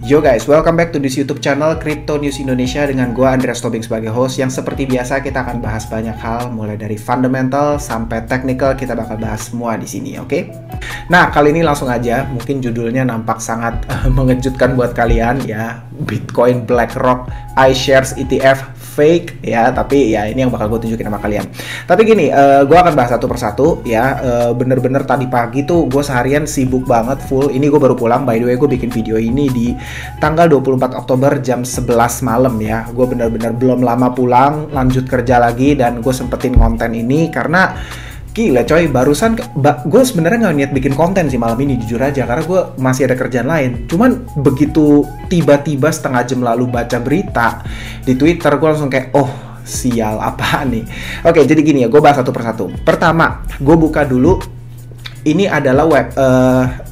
Yo guys, welcome back to this YouTube channel Crypto News Indonesia dengan gua Andreas Tobing sebagai host yang seperti biasa kita akan bahas banyak hal mulai dari fundamental sampai technical kita bakal bahas semua di sini, oke? Nah, kali ini langsung aja, mungkin judulnya nampak sangat mengejutkan buat kalian ya, Bitcoin BlackRock iShares ETF fake ya, tapi ya ini yang bakal gue tunjukin sama kalian. Tapi gini, gue akan bahas satu persatu ya. Bener-bener tadi pagi tuh gue seharian sibuk banget full. Ini gue baru pulang, by the way gue bikin video ini di tanggal 24 Oktober jam 11 malam ya. Gue bener-bener belum lama pulang, lanjut kerja lagi dan gue sempetin konten ini karena gila coy, barusan gue sebenarnya nggak niat bikin konten sih malam ini jujur aja karena gue masih ada kerjaan lain. Cuman begitu tiba-tiba setengah jam lalu baca berita di Twitter, gue langsung kayak oh sial apa nih. Oke, jadi gini ya, gue bahas satu persatu. Pertama, gue buka dulu. Ini adalah web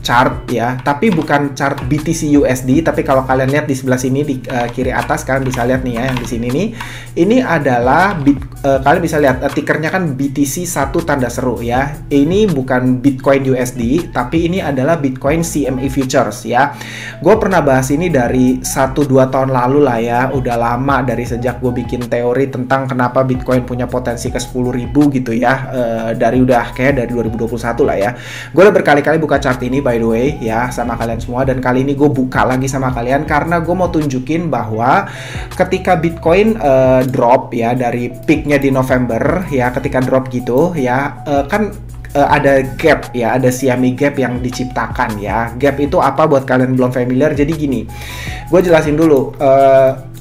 chart ya, tapi bukan chart BTC USD. Tapi kalau kalian lihat di sebelah sini di kiri atas, kalian bisa lihat nih ya, yang di sini nih. Ini adalah kalian bisa lihat tickernya kan BTC 1 tanda seru ya. Ini bukan Bitcoin USD, tapi ini adalah Bitcoin CME Futures ya. Gue pernah bahas ini dari 1-2 tahun lalu lah ya. Udah lama dari sejak gue bikin teori tentang kenapa Bitcoin punya potensi ke 10.000 gitu ya. Dari 2021 lah ya. Gue udah berkali-kali buka chart ini by the way ya sama kalian semua, dan kali ini gue buka lagi sama kalian karena gue mau tunjukin bahwa ketika Bitcoin drop ya dari peaknya di November ya, ketika drop gitu ya, kan ada gap ya, ada CME gap yang diciptakan ya. Gap itu apa buat kalian belum familiar? Jadi gini, gue jelasin dulu.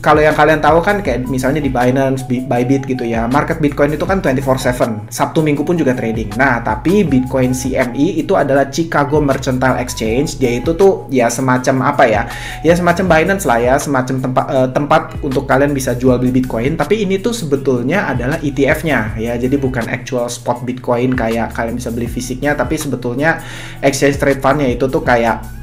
Kalau yang kalian tahu kan kayak misalnya di Binance, Bybit gitu ya, market Bitcoin itu kan 24/7, Sabtu Minggu pun juga trading. Nah, tapi Bitcoin CME itu adalah Chicago Mercantile Exchange. Dia itu tuh ya semacam apa ya? Ya semacam Binance lah ya, semacam tempat untuk kalian bisa jual beli Bitcoin. Tapi ini tuh sebetulnya adalah ETF-nya ya. Jadi bukan actual spot Bitcoin kayak kalian bisa beli fisiknya, tapi sebetulnya exchange trade fund-nya itu tuh kayak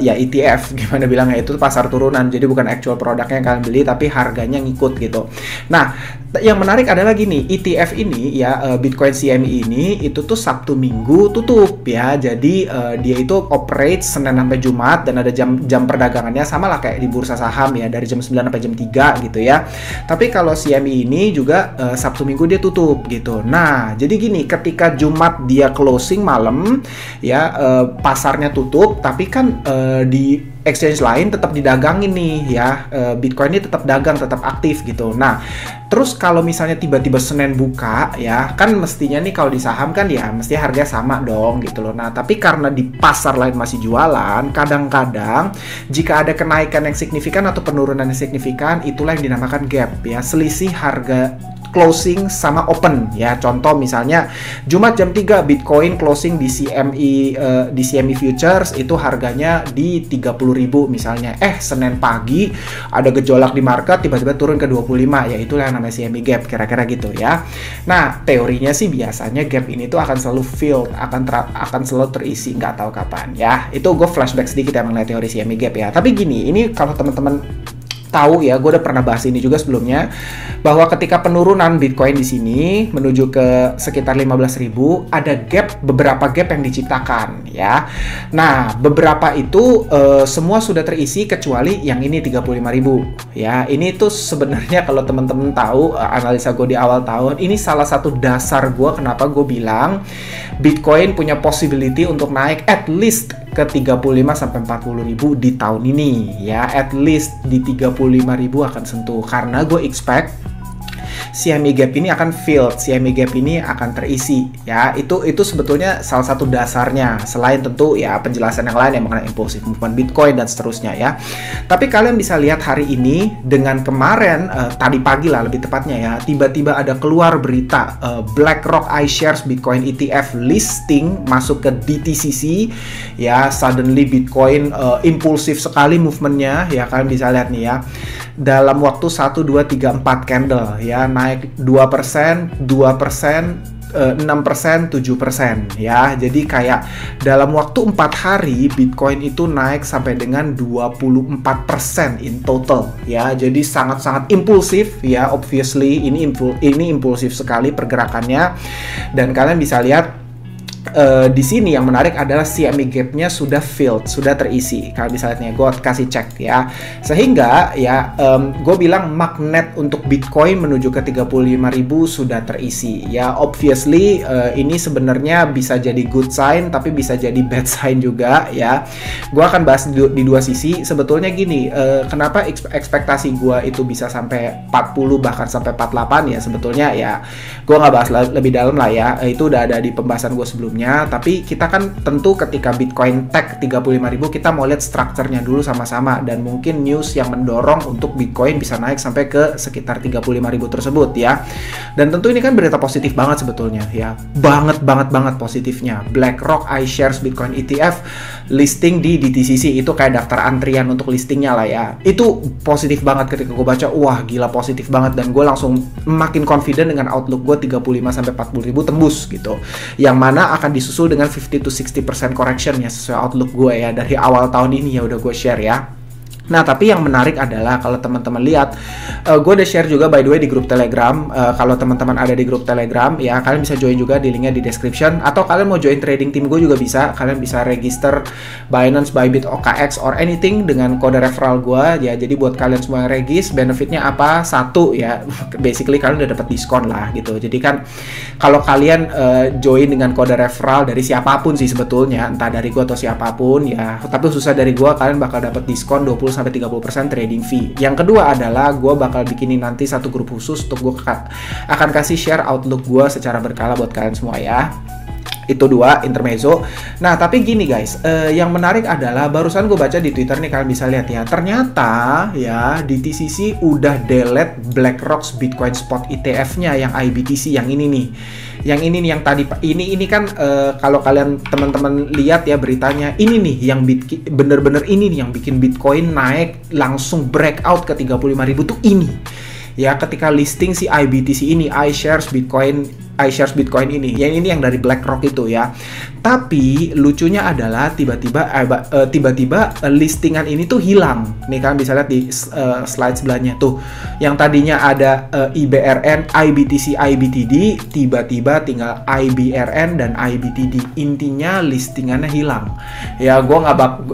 ya ETF, gimana bilangnya, itu pasar turunan. Jadi bukan actual produknya yang kalian beli, tapi harganya ngikut gitu. Nah, yang menarik adalah gini, ETF ini ya, Bitcoin CME ini itu tuh Sabtu Minggu tutup ya. Jadi dia itu operate Senin sampai Jumat dan ada jam perdagangannya sama lah kayak di bursa saham ya, dari jam 9 sampai jam 3 gitu ya. Tapi kalau CME ini juga Sabtu Minggu dia tutup gitu. Nah, jadi gini, ketika Jumat dia closing malam ya, pasarnya tutup, tapi kan di exchange lain tetap didagangin nih ya, Bitcoin ini tetap dagang, tetap aktif gitu. Nah, terus kalau misalnya tiba-tiba Senin buka ya, kan mestinya nih kalau di saham kan ya mesti harga sama dong gitu loh. Nah, tapi karena di pasar lain masih jualan, kadang-kadang jika ada kenaikan yang signifikan atau penurunan yang signifikan, itulah yang dinamakan gap ya, selisih harga closing sama open ya. Contoh misalnya Jumat jam 3 Bitcoin closing di CME Futures itu harganya di 30.000 misalnya. Senin pagi ada gejolak di market, tiba-tiba turun ke 25, ya itulah yang namanya CME gap, kira-kira gitu ya. Nah, teorinya sih biasanya gap ini tuh akan selalu filled, akan selalu terisi, nggak tahu kapan ya. Itu gue flashback sedikit ya mengenai teori CME gap ya. Tapi gini, ini kalau teman-teman tahu ya, gue udah pernah bahas ini juga sebelumnya, bahwa ketika penurunan Bitcoin di sini menuju ke sekitar 15.000 ada gap, beberapa gap yang diciptakan ya. Nah, beberapa itu semua sudah terisi kecuali yang ini 35.000 ya. Ini tuh sebenarnya kalau teman-teman tahu analisa gue di awal tahun, ini salah satu dasar gue kenapa gue bilang Bitcoin punya possibility untuk naik at least ke 35-40.000 di tahun ini ya, at least di 35.000 akan sentuh, karena gue expect CME gap ini akan filled, CME gap ini akan terisi ya. Itu sebetulnya salah satu dasarnya, selain tentu ya penjelasan yang lain yang mengenai impulsive movement Bitcoin dan seterusnya ya. Tapi kalian bisa lihat hari ini dengan kemarin, tadi pagi lah lebih tepatnya ya, tiba-tiba ada keluar berita BlackRock iShares Bitcoin ETF listing masuk ke DTCC ya. Suddenly Bitcoin impulsif sekali movementnya ya, kalian bisa lihat nih ya, dalam waktu 1, 2, 3, 4 candle ya, naik 2%, 2%, 6%, 7% ya. Jadi kayak dalam waktu 4 hari Bitcoin itu naik sampai dengan 24% in total ya. Jadi sangat-sangat impulsif ya, obviously ini impulsif sekali pergerakannya. Dan kalian bisa lihat Di sini yang menarik adalah CME gap-nya sudah filled, sudah terisi. Kalau misalnya gue kasih cek ya, sehingga ya gue bilang magnet untuk Bitcoin menuju ke 35.000 sudah terisi. Ya obviously ini sebenarnya bisa jadi good sign, tapi bisa jadi bad sign juga ya. Gue akan bahas di dua sisi. Sebetulnya gini, kenapa ekspektasi gue itu bisa sampai 40 bahkan sampai 48 ya, sebetulnya ya gue nggak bahas lebih dalam lah ya. Itu udah ada di pembahasan gue sebelumnya. Tapi kita kan tentu ketika Bitcoin tag 35.000 kita mau lihat strukturnya dulu sama-sama, dan mungkin news yang mendorong untuk Bitcoin bisa naik sampai ke sekitar 35.000 tersebut ya. Dan tentu ini kan berita positif banget sebetulnya ya, banget positifnya. BlackRock iShares Bitcoin ETF listing di DTCC, itu kayak daftar antrian untuk listingnya lah ya. Itu positif banget ketika gue baca, wah gila positif banget, dan gue langsung makin confident dengan outlook gue 35-40 ribu tembus gitu, yang mana akan disusul dengan 50-60% correction ya sesuai outlook gue ya dari awal tahun ini ya udah gue share ya. Nah, tapi yang menarik adalah kalau teman-teman lihat, gue udah share juga by the way di grup Telegram. Kalau teman-teman ada di grup Telegram, ya kalian bisa join juga, di linknya di description. Atau kalian mau join trading team gue juga bisa. Kalian bisa register Binance, Bybit, OKX, or anything dengan kode referral gue. Ya, jadi buat kalian semua yang regis, benefitnya apa? Satu ya, basically kalian udah dapat diskon lah gitu. Jadi kan kalau kalian join dengan kode referral dari siapapun sih sebetulnya, entah dari gue atau siapapun ya, tapi khususnya dari gue, kalian bakal dapat diskon 20-30% trading fee. Yang kedua adalah gue bakal bikinin nanti satu grup khusus untuk gue akan kasih share outlook gue secara berkala buat kalian semua ya. Itu dua intermezzo. Nah tapi gini guys, yang menarik adalah barusan gue baca di Twitter nih, kalian bisa lihat ya, ternyata ya DTCC udah delete BlackRock's Bitcoin Spot ETF-nya yang IBTC yang ini nih. Yang ini nih, yang tadi ini kan kalau kalian teman-teman lihat ya beritanya, ini nih yang bener-bener ini nih yang bikin Bitcoin naik langsung breakout ke 35.000 tuh ini. Ya ketika listing si IBTC ini, iShares Bitcoin ini, yang dari BlackRock itu ya. Tapi lucunya adalah tiba-tiba listingan ini tuh hilang. Nih kalian bisa lihat di slide sebelahnya tuh. Yang tadinya ada IBRN, IBTC, IBTD, tiba-tiba tinggal IBRN dan IBTD. Intinya listingannya hilang. Ya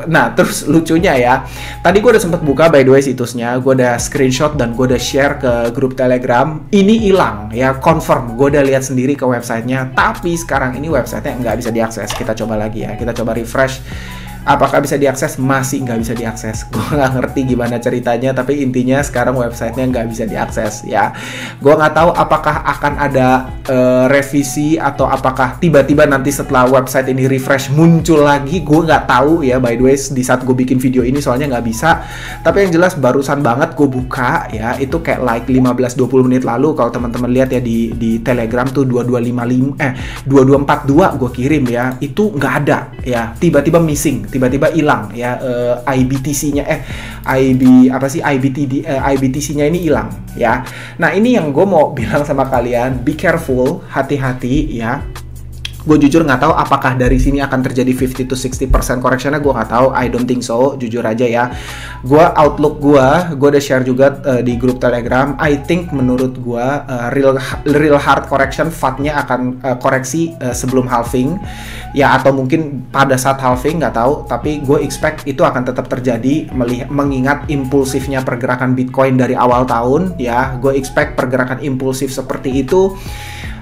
nah terus lucunya ya, tadi gue udah sempet buka by the way situsnya, gue udah screenshot dan gue udah share ke grup Telegram. Ini hilang ya, confirm. Gue udah lihat sendiri ke websitenya, tapi sekarang ini websitenya nggak bisa diakses. Kita coba lagi ya, kita coba refresh. Apakah bisa diakses? Masih nggak bisa diakses. Gue nggak ngerti gimana ceritanya, tapi intinya sekarang websitenya nggak bisa diakses ya. Gue nggak tahu apakah akan ada revisi atau apakah tiba-tiba nanti setelah website ini refresh muncul lagi. Gue nggak tahu ya, by the way, di saat gue bikin video ini soalnya nggak bisa. Tapi yang jelas barusan banget gue buka ya, itu kayak like 15-20 menit lalu. Kalau teman-teman lihat ya di Telegram tuh 2242 gue kirim ya, itu nggak ada ya, tiba-tiba missing, tiba-tiba hilang ya, IBTC-nya IBTC-nya ini hilang ya. Nah ini yang gue mau bilang sama kalian, be careful, hati-hati ya. Gue jujur nggak tahu apakah dari sini akan terjadi 50-60% correctionnya, gue nggak tahu. I don't think so, jujur aja ya. Outlook gue udah share juga di grup Telegram. I think menurut gue real hard correction, FAD-nya akan koreksi sebelum halving ya, atau mungkin pada saat halving, nggak tahu. Tapi gue expect itu akan tetap terjadi mengingat impulsifnya pergerakan Bitcoin dari awal tahun ya. Gue expect pergerakan impulsif seperti itu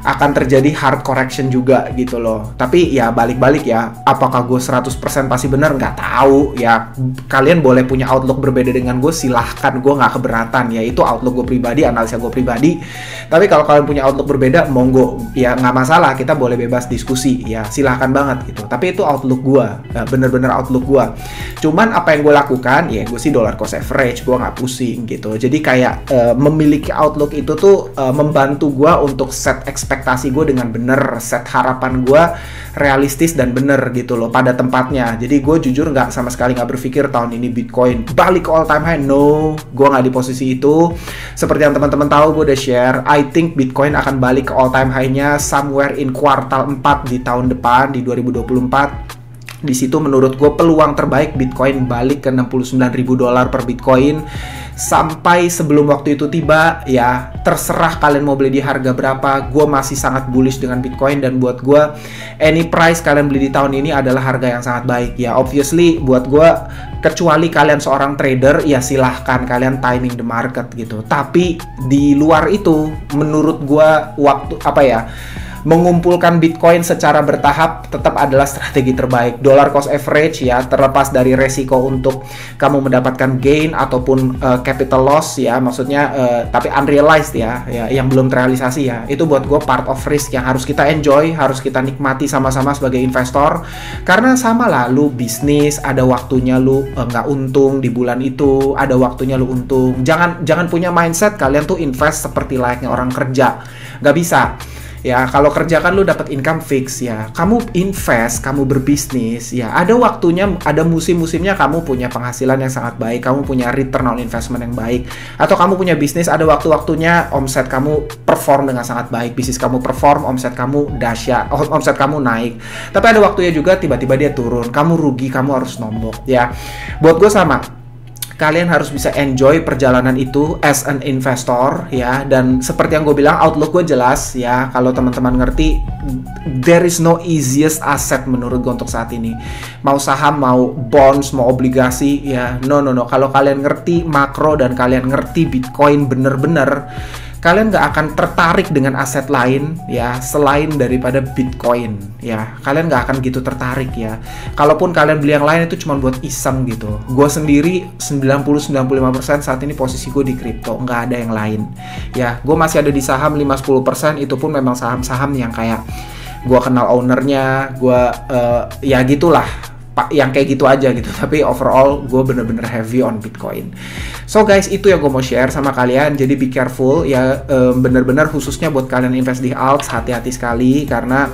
akan terjadi hard correction juga gitu loh. Tapi ya balik-balik ya, apakah gue 100% pasti benar? Nggak tahu ya. Kalian boleh punya outlook berbeda dengan gue, silahkan, gue nggak keberatan ya. Itu outlook gue pribadi, analisa gue pribadi. Tapi kalau kalian punya outlook berbeda, monggo ya, nggak masalah, kita boleh bebas diskusi ya, silahkan banget gitu. Tapi itu outlook gue, bener-bener outlook gue. Cuman apa yang gue lakukan ya, gue sih dollar cost average, gue nggak pusing gitu. Jadi kayak memiliki outlook itu tuh membantu gue untuk set ekspektasi gue dengan bener, set harapan gue realistis dan bener gitu loh, pada tempatnya. Jadi gue jujur sama sekali nggak berpikir tahun ini Bitcoin balik ke all time high. No, gue nggak di posisi itu. Seperti yang teman-teman tahu, gue udah share, I think Bitcoin akan balik ke all time high-nya somewhere in kuartal 4 di tahun depan, di 2024. Di situ menurut gue peluang terbaik Bitcoin balik ke $69.000 per Bitcoin. Sampai sebelum waktu itu tiba, ya terserah kalian mau beli di harga berapa. Gue masih sangat bullish dengan Bitcoin, dan buat gue any price kalian beli di tahun ini adalah harga yang sangat baik. Ya obviously buat gue, kecuali kalian seorang trader, ya silahkan kalian timing the market gitu. Tapi di luar itu menurut gue mengumpulkan Bitcoin secara bertahap tetap adalah strategi terbaik. Dollar cost average, ya, terlepas dari resiko untuk kamu mendapatkan gain ataupun capital loss, ya, maksudnya tapi unrealized, ya, yang belum terrealisasi, ya, itu buat gue part of risk yang harus kita enjoy, harus kita nikmati sama-sama sebagai investor. Karena sama lah, lu bisnis, ada waktunya lu nggak untung di bulan itu, ada waktunya lu untung. Jangan punya mindset kalian tuh invest seperti layaknya orang kerja. Nggak bisa. Ya, kalau kerja kan lu dapat income fix, ya. Kamu invest, kamu berbisnis, ya. Ada waktunya, ada musim-musimnya kamu punya penghasilan yang sangat baik, kamu punya return on investment yang baik. Atau kamu punya bisnis, ada waktu-waktunya omset kamu perform dengan sangat baik, bisnis kamu perform, omset kamu dahsyat, omset kamu naik. Tapi ada waktunya juga tiba-tiba dia turun, kamu rugi, kamu harus nombok, ya. Buat gue sama. Kalian harus bisa enjoy perjalanan itu as an investor, ya. Dan seperti yang gue bilang, outlook gue jelas, ya. Kalau teman-teman ngerti, there is no easiest asset menurut gue untuk saat ini. Mau saham, mau bonds, mau obligasi, ya. No. Kalau kalian ngerti makro dan kalian ngerti Bitcoin bener-bener, kalian nggak akan tertarik dengan aset lain, ya, selain daripada Bitcoin, ya. Kalian nggak akan gitu tertarik, ya. Kalaupun kalian beli yang lain itu cuma buat iseng gitu. Gue sendiri 90-95% saat ini posisi gue di kripto, nggak ada yang lain, ya. Gue masih ada di saham 5-10%, itu pun memang saham-saham yang kayak gue kenal ownernya, gue ya gitulah, yang kayak gitu aja gitu. Tapi overall gue bener-bener heavy on Bitcoin. So guys, itu yang gue mau share sama kalian. Jadi be careful, ya, bener-bener khususnya buat kalian invest di alts, hati-hati sekali. Karena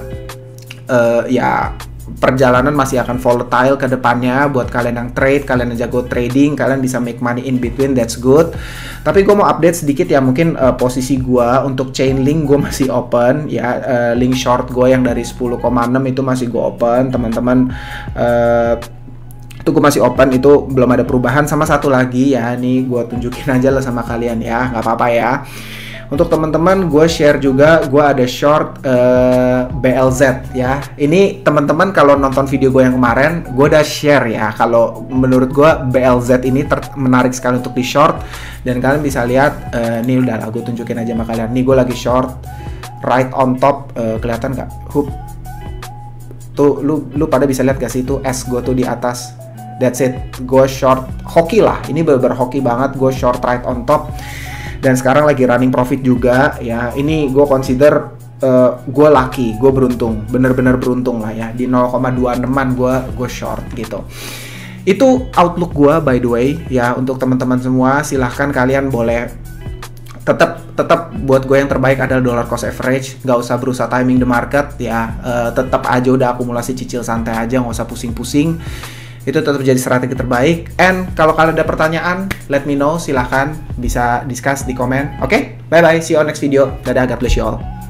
ya perjalanan masih akan volatile ke depannya. Buat kalian yang trade, kalian yang jago trading, kalian bisa make money in between, that's good. Tapi gue mau update sedikit, ya, mungkin posisi gue untuk Chainlink gue masih open, ya. Link short gue yang dari 10,6 itu masih gue open, teman-teman. Itu gue masih open, itu belum ada perubahan. Sama satu lagi, ya, nih gue tunjukin aja lah sama kalian, ya, nggak apa-apa, ya. Untuk teman-teman, gue share juga, gue ada short BLZ, ya. Ini teman-teman kalau nonton video gue yang kemarin, gue udah share, ya. Kalau menurut gue BLZ ini menarik sekali untuk di short. Dan kalian bisa lihat, nih udah lah, gue tunjukin aja sama kalian. Nih gue lagi short, right on top, kelihatan nggak? Tuh, lu pada bisa lihat gak sih, itu S gue tuh di atas. That's it, gue short hoki lah. Ini bener-bener hoki banget, gue short right on top. Dan sekarang lagi running profit juga, ya. Ini gue consider gue lucky, gue beruntung, bener-bener beruntung lah, ya. Di 0,26an gue short gitu. Itu outlook gue, by the way, ya. Untuk teman-teman semua, silahkan kalian boleh tetap buat gue yang terbaik adalah dollar cost average. Nggak usah berusaha timing the market, ya. Tetap aja udah akumulasi cicil santai aja, nggak usah pusing-pusing. Itu tetap jadi strategi terbaik. And kalau kalian ada pertanyaan, let me know, silahkan bisa discuss di komen. Oke? Bye-bye, see you on next video. Dadah, God bless you all.